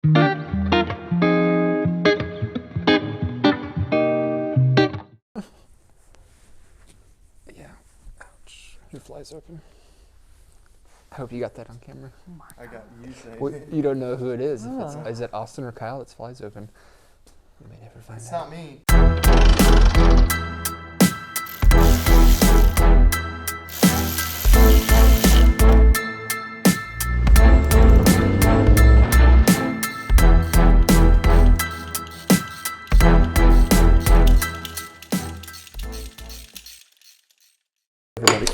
Yeah. Ouch. Your fly's open. I hope you got that on camera. Oh my I got you saying. Well, you don't know who it is. Oh. If it's, is it Austin or Kyle? Its fly's open. We may never find It's out. not me. Everybody.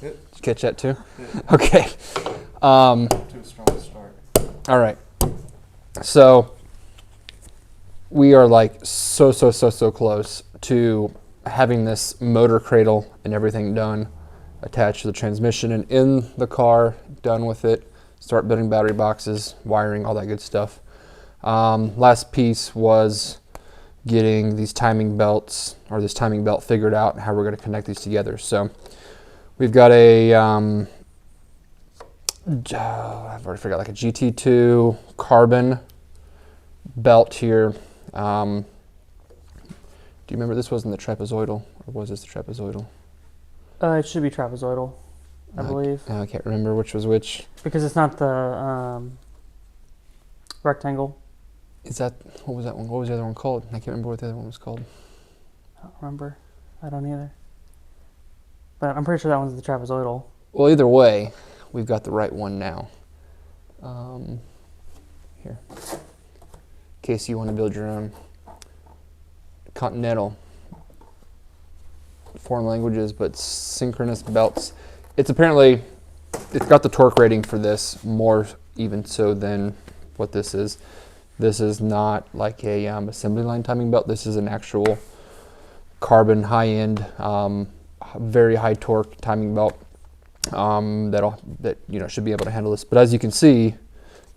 Yep. Did you catch that too? Yep. Okay. Too strong to start. All right. So we are like so close to having this motor cradle and everything done, attached to the transmission and in the car, done with it. Start building battery boxes, wiring, all that good stuff. Last piece was getting these timing belts, or this timing belt figured out and how we're going to connect these together. So we've got a I've already forgot, like a GT2 carbon belt here. Do you remember this wasn't the trapezoidal, or was this the trapezoidal? It should be trapezoidal, I believe. I can't remember which was which. Because it's not the rectangle. Is that, what was that one? What was the other one called? I can't remember what the other one was called. I don't remember. I don't either. But I'm pretty sure that one's the trapezoidal. Well, either way, we've got the right one now. Here. In case you want to build your own. Continental. Foreign languages, but synchronous belts. It's apparently, it's got the torque rating for this, more even so than what this is. This is not like a assembly line timing belt. This is an actual carbon high-end, very high torque timing belt that should be able to handle this. But as you can see,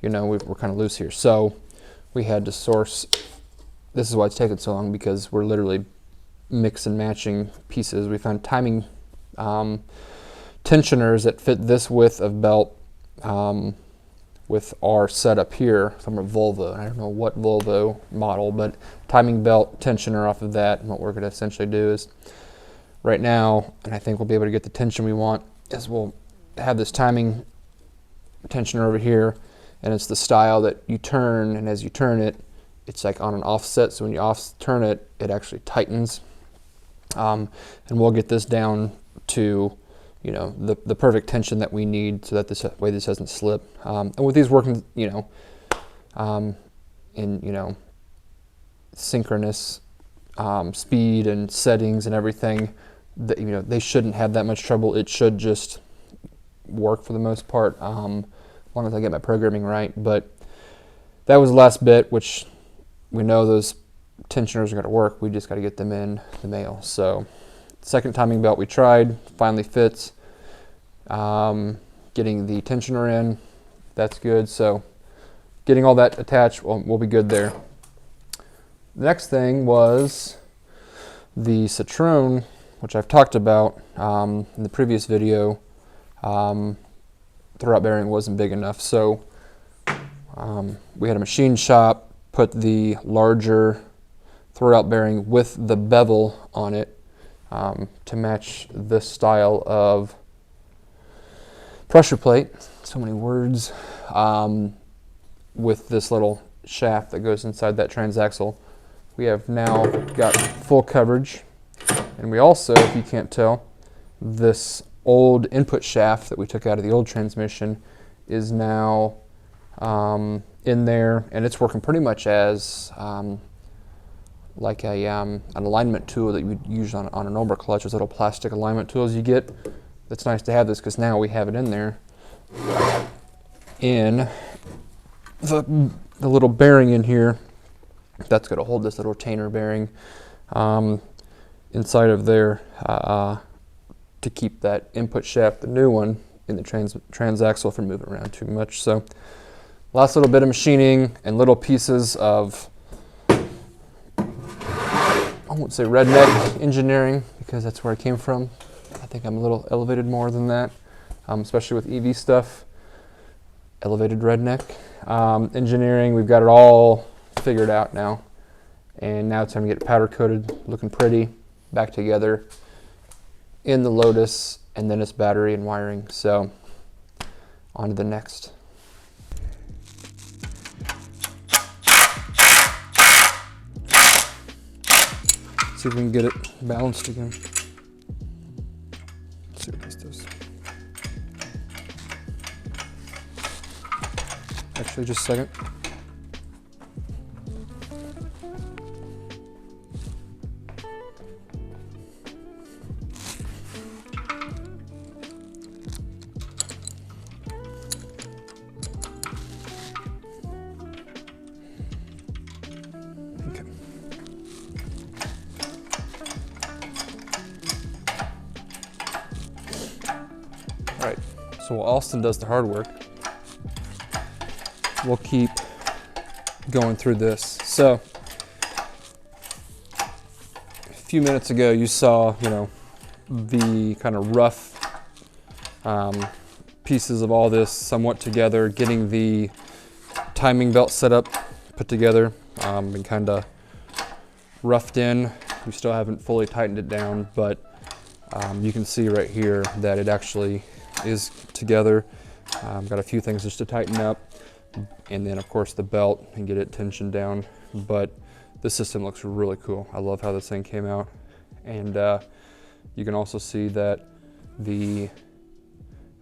we're kind of loose here. So we had to source. This is why it's taken so long, because we're literally mix and matching pieces. We found timing tensioners that fit this width of belt with our setup here from a Volvo. And I don't know what Volvo model, but timing belt tensioner off of that. And what we're going to essentially do is right now, and I think we'll be able to get the tension we want, is we'll have this timing tensioner over here, and it's the style that you turn, and as you turn it, it's like on an offset. So when you turn it, it actually tightens. And we'll get this down to the perfect tension that we need, so that this way this doesn't slip. And with these working, in synchronous speed and settings and everything, they shouldn't have that much trouble. It should just work for the most part, as long as I get my programming right. But that was the last bit, which we know those tensioners are going to work. We just got to get them in the mail. So second timing belt we tried, finally fits. Getting the tensioner in, that's good. So getting all that attached, we'll be good there. The next thing was the Citroen, which I've talked about in the previous video. Throwout bearing wasn't big enough, so we had a machine shop put the larger throwout bearing with the bevel on it to match this style of pressure plate. So many words. With this little shaft that goes inside that transaxle. We have now got full coverage, and we also, if you can't tell, this old input shaft that we took out of the old transmission is now in there, and it's working pretty much as like an alignment tool that you would use on a normal clutch. Those little plastic alignment tools you get. It's nice to have this, because now we have it in there. In the little bearing in here, that's going to hold this little retainer bearing inside of there to keep that input shaft, the new one, in the transaxle from moving around too much. So last little bit of machining and little pieces of, I won't say redneck engineering, because that's where I came from. I think I'm a little elevated more than that, especially with EV stuff. elevated redneck. Engineering, we've got it all figured out now. And now it's time to get it powder coated, looking pretty, back together in the Lotus, and then it's battery and wiring. So on to the next. See if we can get it balanced again. Let's see what this does. Actually, just a second. Okay. All right, so while Austin does the hard work, we'll keep going through this. So a few minutes ago, you saw, the kind of rough pieces of all this somewhat together, getting the timing belt set up, put together, and kind of roughed in. We still haven't fully tightened it down, but you can see right here that it actually is together. Got a few things just to tighten up, and then of course the belt and get it tensioned down. But the system looks really cool. I love how this thing came out, and you can also see that the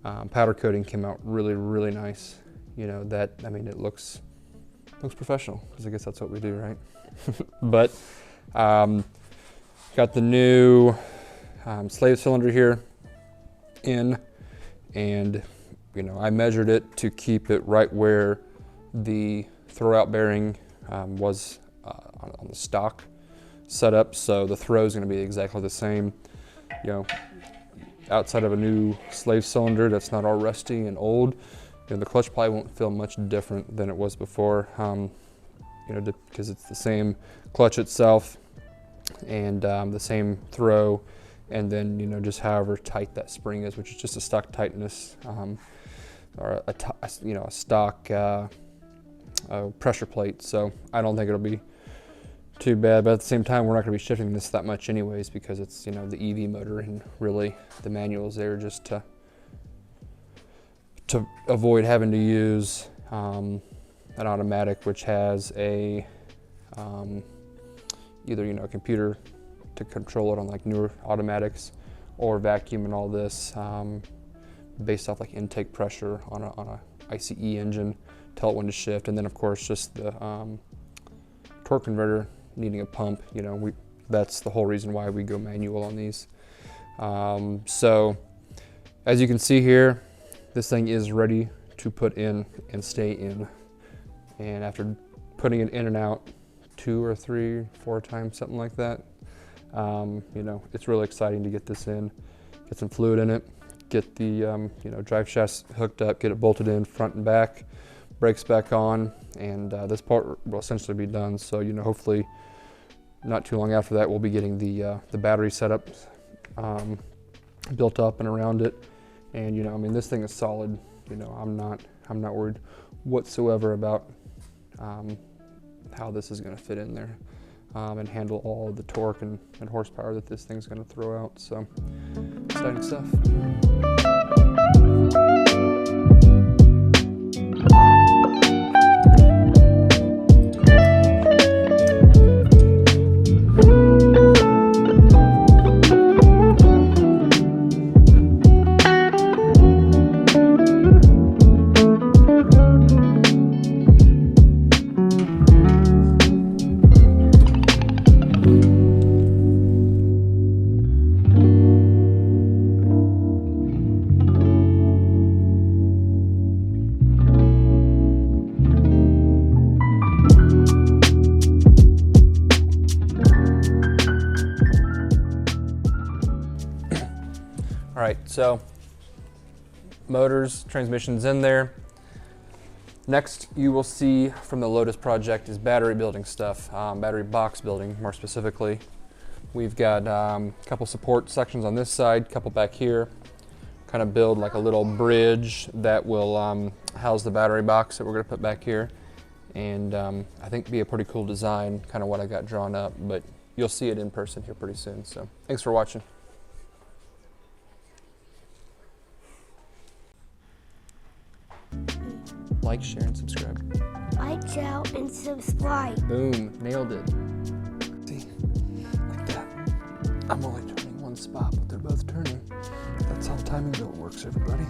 powder coating came out really, really nice. It looks professional, because I guess that's what we do, right? But got the new slave cylinder here in, and I measured it to keep it right where the throwout bearing was on the stock setup. So the throw is going to be exactly the same. Outside of a new slave cylinder that's not all rusty and old, the clutch probably won't feel much different than it was before. Because it's the same clutch itself and the same throw, and then just however tight that spring is, which is just a stock tightness, or a stock pressure plate. So I don't think it'll be too bad, but at the same time, we're not going to be shifting this that much anyways, because it's the EV motor, and really the manual's there just to avoid having to use an automatic, which has a either a computer to control it on like newer automatics, or vacuum and all this based off like intake pressure on a ICE engine, tell it when to shift, and then of course just the torque converter needing a pump. That's the whole reason why we go manual on these. So as you can see here, this thing is ready to put in and stay in. And after putting it in and out 2 or 3, 4 times, something like that, it's really exciting to get this in, get some fluid in it, get the drive shaft hooked up, get it bolted in front and back, brakes back on, and this part will essentially be done. So hopefully not too long after that, we'll be getting the battery setup built up and around it. And this thing is solid. I'm not worried whatsoever about how this is going to fit in there and handle all of the torque and horsepower that this thing's going to throw out. So exciting stuff. All right, so motors, transmissions in there. Next, you will see from the Lotus project is battery building stuff, battery box building more specifically. We've got a couple support sections on this side, couple back here. Kind of build like a little bridge that will house the battery box that we're gonna put back here. And I think be a pretty cool design, kind of what I got drawn up, but you'll see it in person here pretty soon. So thanks for watching. Like, share, and subscribe. Like, share, and subscribe. Boom, nailed it. See, like that. I'm only turning one spot, but they're both turning. That's how timing belt works, everybody.